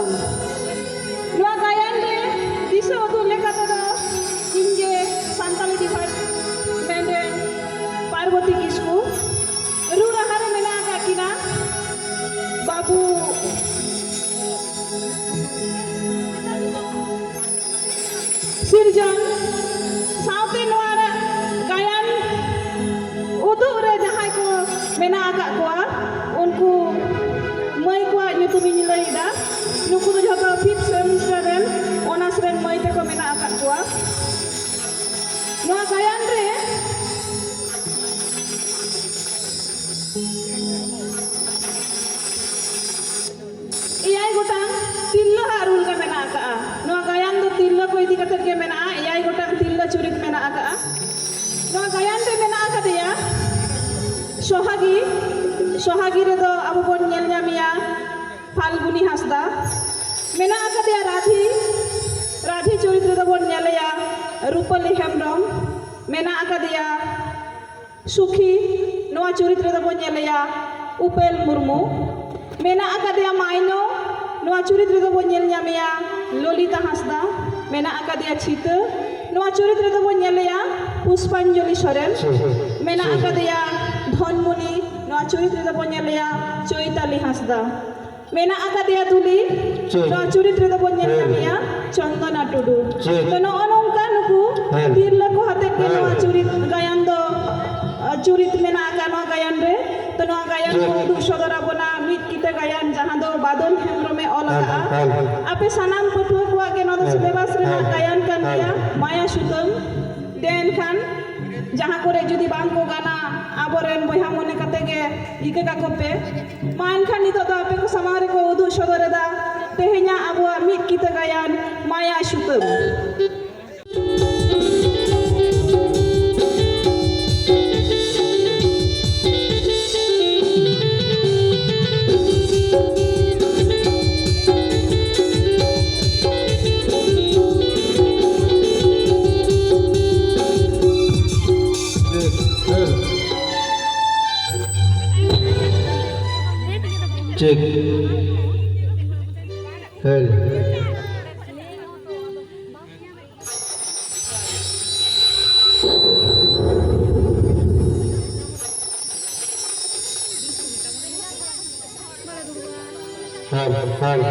Sutam. Nua gayan re disa udu leka todo inje Santali Department Parvati Kisku rura hare mena ka kina Babu Sirjan saute nua gayan uduk re jahai ko mena agak kuah unku mai kuah nyutum ini lagi dah nuku tu jauh 5th semester ren onas ren mai teko mena agak kuah nua gayan re iyai gotang tillo harul ka mena agak nua gayan tu tillo ko idi kater ke mena iyai gotang tillo curit mena agak nua gayan re mena agak dia Sohagi redo abu bon nyel nyamia Falguni Hasda mena akadia Radhi curit redo bon nyelaya Rupali Hembrong mena akadia Sukhi noa curit redo bon nyelaya Upel Murmu mena akadia Maino noa curit redo bon nyel nyamia Lolita Hasda mena akadia Chita noa curit redo bon nyelaya Puspanjali Soren mena akadia Dhonmuni noa curit redo bon nyelaya Choitali Hasda mena akadia Duli noa curit redo bon nyelaya Chandana Tudu to noa nongka nuku tirla ko hate ke noa curit gayan do curit mena aka noa gayan re to noa gayan ko du sodora bona mit kita gayan jahan do Badon Hembrome olaga ape sanam patua ko age noa syllabus re gayan kan dia Maya Sutam Den Khan jahan kore judi bang ko gana aboren boyha mone kate ge ike ka kope maan khan nito do ape ko samare ko udu sodore da tehenya abua mit kita gayan Maya Sutam Cek hel hal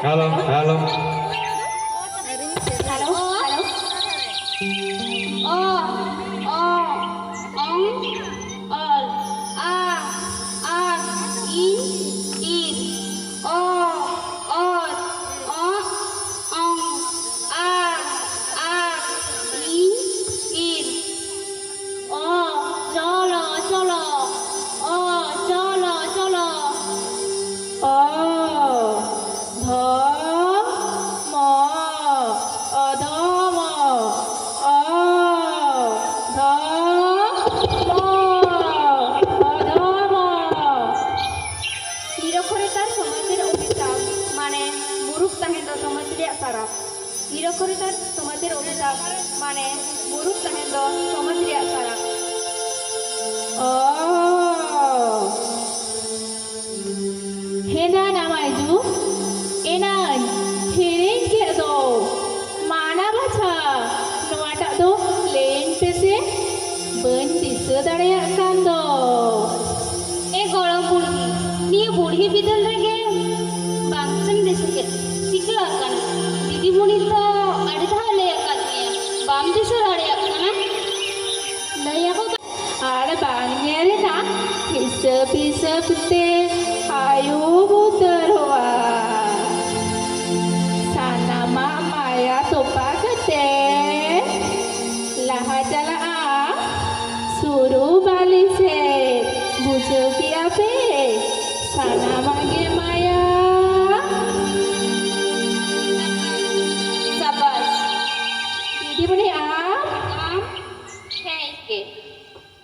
halo halo নিরক্ষরতার সমাজের অভিশাপ মানে মুরুখ তাহেন ᱫᱚ সমাজ ᱨᱮᱭᱟᱜ ᱥᱟᱨᱟᱯ হেনা নামাইজু এনান হেরেন কে দো মানা বাছা নোয়াটা দো লেন পেসে বন দিশা দাড়াᱭᱟᱜ ᱠᱟᱱ ᱫᱚ এ গরম বুড়হি নিয়ে বুড়হি বিদল রেগে বাংচং দেশকে চিকা Hisap-hisap teh ayu buterwa. Sana mama ya topa kate. Laha jala suruh balik se. Bujo ki ape. Sana mage maya. Sabas. Didi bani হ্যাঁ কে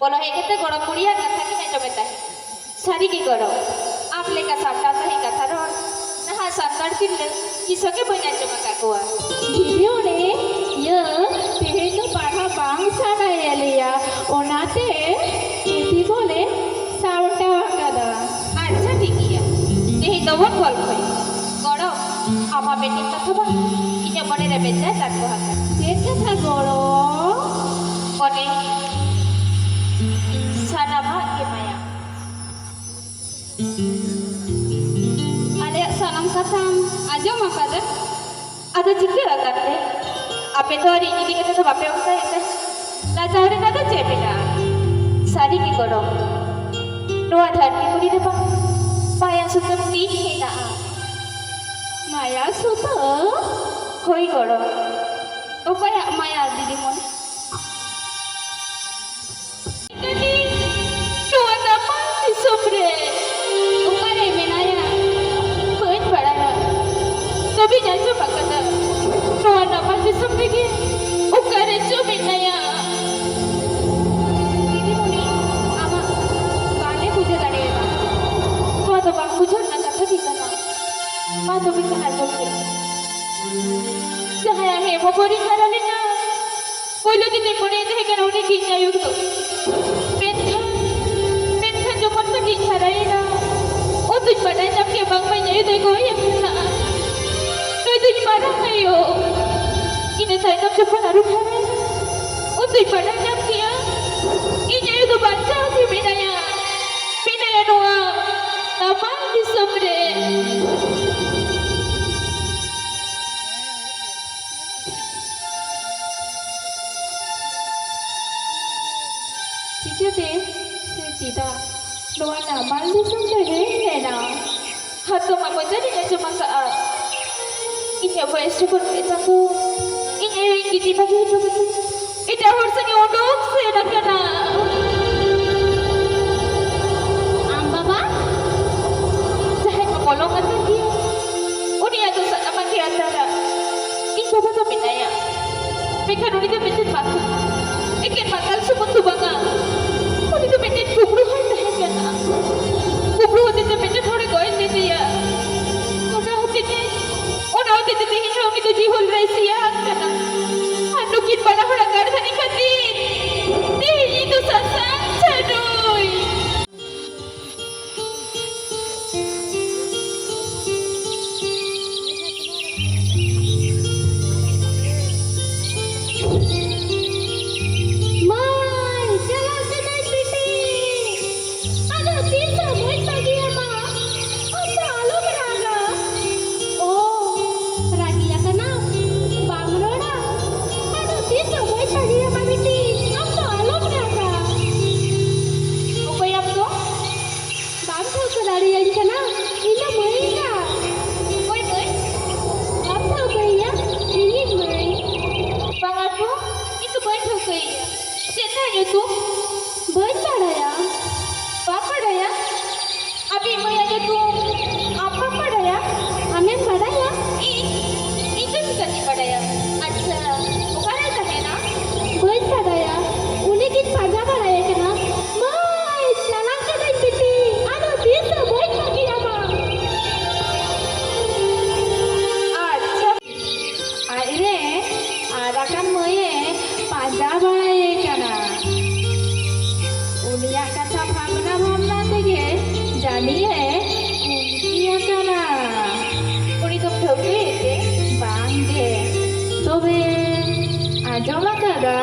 বলো হে কেতে গরম মুড়িয়া কথা কি না জমেতা সারি কি করো आप लेका साटा सही कथा रो nah santar kin kisoke banyak cuma kakua video ne ye tehenu parha bangsa na eliya onate eti bole saunta wakada अच्छा ठीक है देही दवन गल खई गड़ो आमा बेटी कथा बा इने बने रे बेचा तार को हाथ je katha goro बने sana ma ke maya ada sanam katam aja makada ada jikir agate ape to hari ini kata to bape ukta ete la jahre na to chepe na sari ki koro doa dharti kuri de pa paya sutam ti hena maya suta koi koro o paya maya didi mon Jadi, doa nama di sobre. Ukare menaya, kuat padana. Tapi jangan coba kata doa nama di sobre ke. Ukare coba menaya. Didi muni, ama kane puja tadi ya. Kau tu bang puja nak kata di sana. Kau tu bisa nak coba. Cahaya he, mau beri karena na. Polo di tempat ini he kerana unik kinya yuk tu. Penhan jokon ka di saray na. O tuj badan jam ke bang may niyo doy ko yang na. Tuj barang kayo. Ine tayo jam jokon arum haray. O tuj badan jam kia. Inya ito baca si pinaya. Pinaya doa. Nama di sobre. Cikete se cita doa nama lisung deh hena Hato mako jadi na cuma ka. Inya voice report kita ko. Inya yung giti pagi ito betul. Ita harus ni odok se na kana. am baba Jahe makolong at dia. Uni ato sa naman kaya tara. Ikaw ba ito pinaya? May kanuni ka bitin mako. Ikin makal sumot subanga. Uni ito bitin kubruhan dahil ka na. Kubruhan ito bitin hori goin ni dia. Una hati ni hino ito jihol rai siya ka na. Ano kin ba na huragar sa ni katin? Di ito sasang chadoy. mai jalan ke naik piti ada pizza buat pagi apa apa lo beraga oh ragia kena bangrona ada pizza buat pagi apa piti apa lo beraga Upayap ko? bang tuh kelari yang kena ini mereka Uy, boy. apa kaya ini mereka Pangat mo? Ito ba ito kaya? Sita niyo to? baca ya Papa daya? Abi mo yan ito? Apa pa daya? amin pada ya Ito juga di pa daya. At bukan ito na? baca ya unik itu pada pada ya kena mai jalan ke naik piti ada pizza buat pagi apa At aire ada kan moye pada bae kana unia kata bhamna bhamna tege jani he unia kana uni to bhagwe ite? bangge tobe ajom akada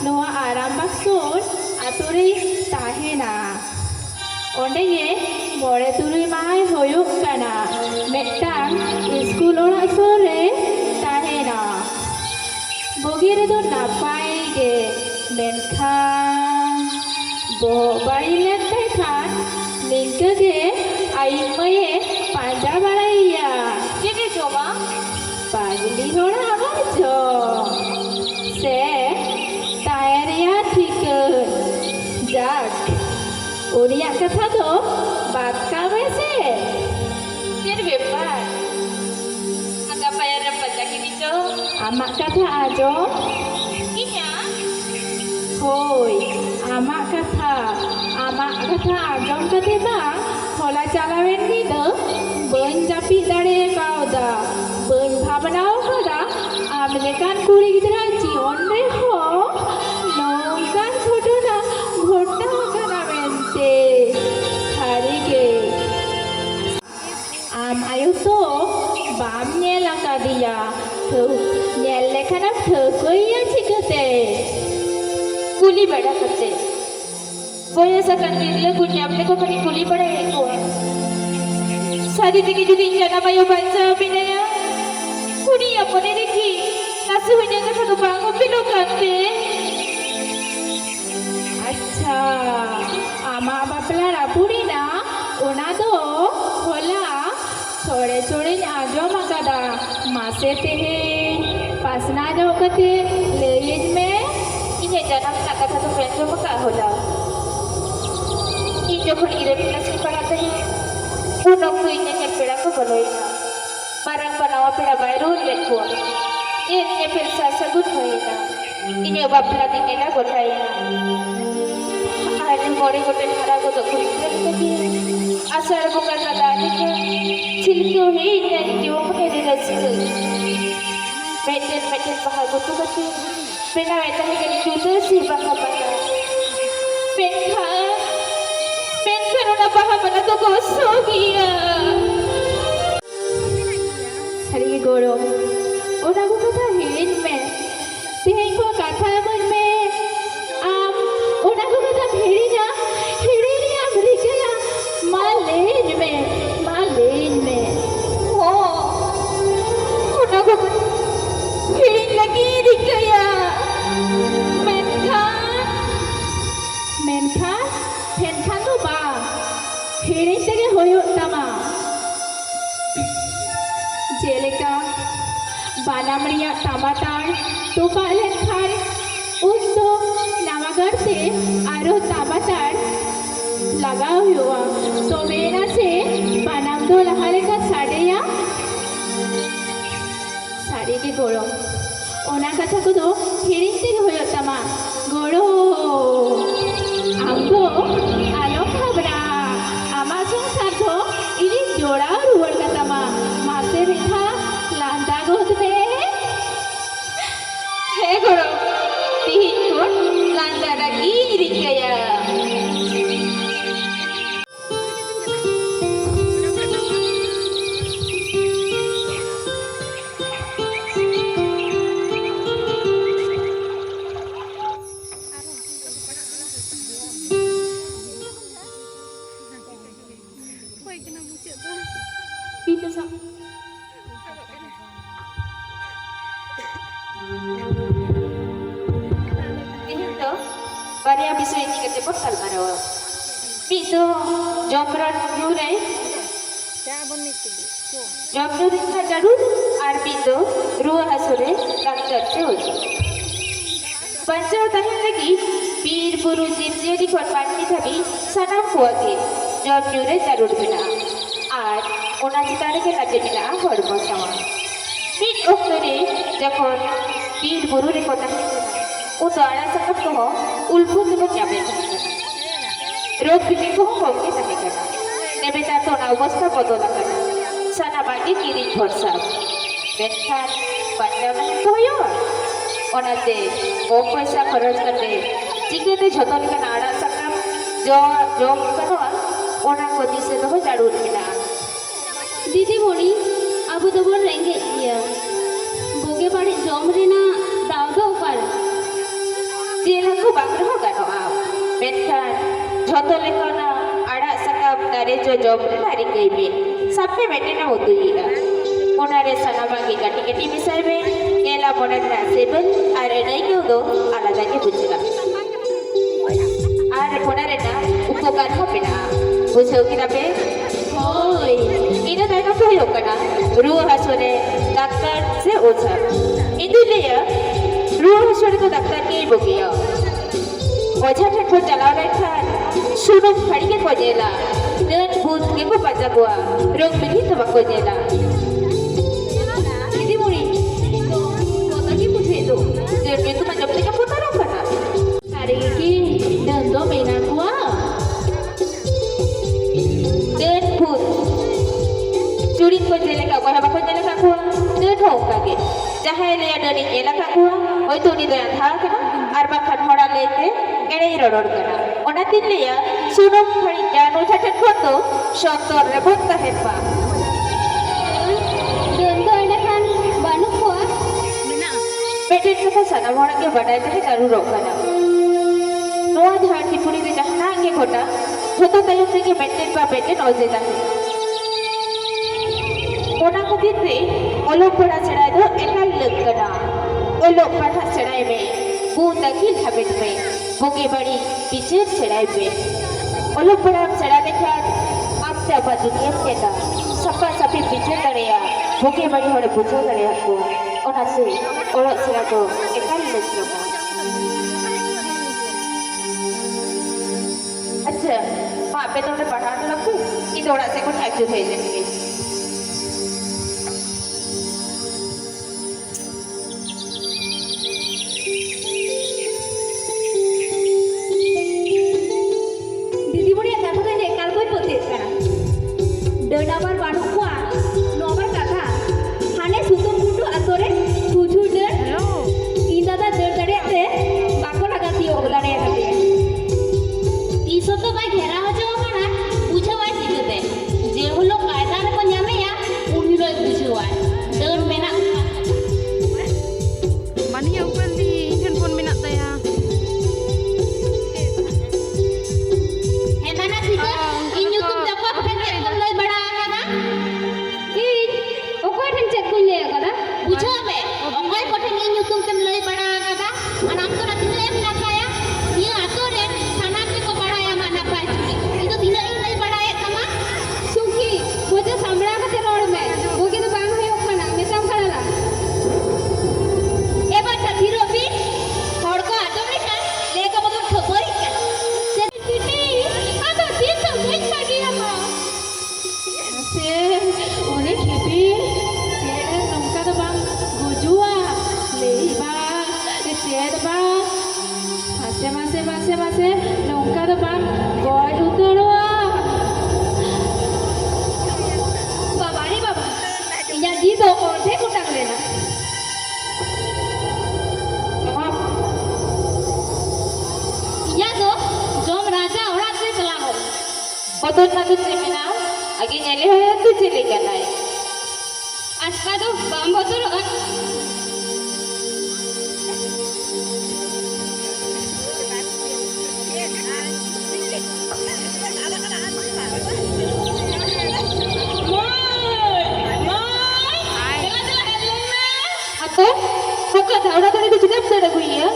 noa aram baksun aturi tahena onde ge more tului mai hoyuk kana metang school ora sore tahena bogi re do napai ge menkhan bo bari le khan Ningka ge aing maye panja baraiya. Jadi coba. Pagli hora aja. Se tayarnya thikun. Jak. Uniyak katha do bat kabe se. Jadi bebas. Agak payah dapat lagi itu. Amak katha ajo. Iya. Hoi, amak katha ajom kate bang, hola chalawen gitu, ben japi dare kauda, ben bhabnao kada, Amerikan kuri gidra jion re ho, nongkan ghotona ghotna kana mente, hari ke. Ayo to bam nyel akadiya, nyel lekhana thkoiya chikate. कुली बड़ा करते वो ऐसा करने दिया कुली अपने को कभी कुली बड़ा है को शादी देखी जो दिन जाना भाई बच्चा भी नहीं कुली अपने देखी नासु हो जाएगा तो बांगो भी लोग करते अच्छा आमा बापला रापुरी ना ओना तो होला थोड़े थोड़े आजो मकादा मासे ते है पासना जो कते लेज में ini jangan nak kata tu pengen buka hola ini jauh kira bila sih pada tadi unok tu ini yang pera ko baloi na barang banawa pera baru lekku ini pelsa sagut hoi na ini bapla dingela gotai na air gore gote hara go to kuri tadi asar bukan nada ini cilku hi ini jiwa pakai dirasi Medan bahagia tu betul. Pernah kita ni juga sih bahagia. Pernah orang bahagia tu gosok dia. Hari goro, orang ko kata hilin me, tihay ko kata man me, orang ko kata hiri na Amerika ya, Malen me. Oh, orang ko hilin lagi dikaya. Menkan tu ba, hiri tege hoyot tama. Jeleka banam riya tamatar tu palen khan untuk namagar se aro tamatar लगा हुआ तो मेरा से banam do lahare ka sari के गोरो ओना कथा को तो हिरिन ते होयो तमा गोरो आमको आलो खबरा आमा संसार तो इनी जोड़ा रुवर का तमा मासे रेखा लांदा गोद में Hei guru, tihin pun landa lagi dikaya. Itu sah. Bari habis ini kita bakal marawa. Itu jomran nurai. Jomran itu jarur, arbi itu ruah hasure dokter cuci. Pancau tahin lagi, bir buru jibje di korban ni tapi sanam kuat jomran jarur bina. Ar, ona citare ke kaje bina hormo sama. Mid oktore jakon bir buru re kota Utara sakap ko ulpu tu jabe rog bini ko hoki tahe kana nebeta to na obostha bodola kana sana bagi kiri khorsa bekhan panjama ko yo onate o paisa kharaj karte chikete jhoton kana ara sakap jom kano ona ko dise do jarur bina दीदी बोली अब तो बोल रहेंगे ये बोगे पड़ी germ रे ना दागा ऊपर Jela ko bangro gano aw bekhan jhoto lekona ara sakap dare jo job lari gaibe sappe bete na utuira onare sanamagi gati gati misaibe ela monet na sebel are nai ko do alaga ke bujira ar ᱚᱱᱟ ᱨᱮᱱᱟᱜ ᱩᱯᱚᱠᱟᱨ ᱦᱚᱸ ᱢᱮᱱᱟᱜᱼᱟ ᱵᱩᱡᱷᱟᱹᱣ ᱠᱮᱫᱟ ᱯᱮ ᱦᱳᱭ ᱤᱱᱟᱹ ᱛᱟᱭᱱᱚᱢ ᱫᱚ ᱦᱩᱭᱩᱜ ᱠᱟᱱᱟ ᱨᱩᱣᱟᱹ ᱦᱟᱹᱥᱩ ᱨᱮ ᱰᱟᱠᱛᱟᱨ ᱥᱮ ᱳझᱟ ᱤᱧ ᱫᱩᱧ ᱞᱟᱹᱭᱟ ᱨᱩᱣᱟᱹ ᱦᱟᱹᱥᱩ ᱨᱮᱫᱚ ᱰᱟᱠᱛᱟᱨ ᱜᱮᱭ ᱵᱩᱜᱤᱭᱟ ᱳঝᱟ ᱴᱷᱮᱱ ᱠᱚ ᱪᱟᱞᱟᱣ ᱞᱮᱱᱠᱷᱟᱱ ᱥᱩᱱᱩᱢ ᱠᱷᱟᱹᱲᱤ ᱜᱮᱠᱚ ᱧᱮᱞᱟ ᱰᱟᱹᱱ ᱵᱷᱩᱛ ᱜᱮᱠᱚ ᱯᱟᱸᱡᱟ ᱠᱚᱣᱟ ᱨᱳᱜᱽ ᱵᱤᱜᱷᱤᱱ ᱫᱚ ᱵᱟᱠᱚ ᱧᱮᱞᱟ দিদিমণি কথা কি বুঝিয়ে দো যে তোমার জব থেকে পতারক কানা hari ini dan dominan gua done भूत चुरी को जेले का कोई बाको जेले का को डन हो कागे चाहे ले डनी जेला का को ओई तो नी दे था कना आर बाखन होड़ा लेते एड़े रड़ड़ कना ओना दिन लिया सुनो खड़ी जानो छटन को तो शौकर रे भक्ता HEPA dan tuh ada kan banuk gua पेटेट कथा सना मोड़ा के बड़ाई ते कारू रोकना नोआ धारती पुरी रे जहां के घटा जोतो तयम से के पेटेट बा पेटेट ओजे जाहे ओना को दिन रे ओलोक पढ़ा चढ़ाई दो एकाल लग कना ओलोक पढ़ा चढ़ाई में बूंद अखिल हबिट में भोगे बड़ी पिचर चढ़ाई में ओलोक पढ़ा चढ़ा देखा आप से अब दुनिया के दा सपा सपी पिचर करेया भोगे बड़ी होड़े बुझो करेया को ओना से ओलो सिरा को एकाल लग कना अच्छा वहाँ पे तो पढ़ा रखो कि थोड़ा से कुछ एक्सरसाइज देंगे দিদিমণি কথা কইলে কাল কই পতিস কানা dan abar banuk gua nomor kata hane sutum kudu atore tujuh dan indah dah dari ate bako laga tio dari ate तीसों तो भाई घेरा हो जाओ ना पूछो भाई सीधे दे जे वो लोग कायदा में को जामे या उन्हीं लोग पूछो भाई डर में ना Mani yang di handphone minat saya. है ना सीधे इन यूट्यूब जब को अपने तुम लोग बड़ा आना ना ih okoi than cek kuy le kada पूछो बे कोई कोठे इन यूट्यूब तुम लोग बड़ा आना ना और हम तो रखने ले ना खाया ये आतो रे खाना के को बड़ा या माना पाए चुकी तो दिन इन लोग बड़ा है तमा sungki boja samra kate rod me bogi to bang hoy okana metam khala ए बात धीरो भी हड़ को आदम ने का लेका बदल खबर Siti, ada bisa main lagi ama. Se, oleh kipi, se nongka to bang gujua, leiba, se ba, mase nongka to bang goy utorwa. Baba ni baba. Iya di do orte kutak lena. या तो जोम राजा औरत से चलाओ ओतो ना तो चेमेना आगे नेले होया तो चले गना है आज का तो बम बोतल atau bukan orang tadi itu sudah ada gue ya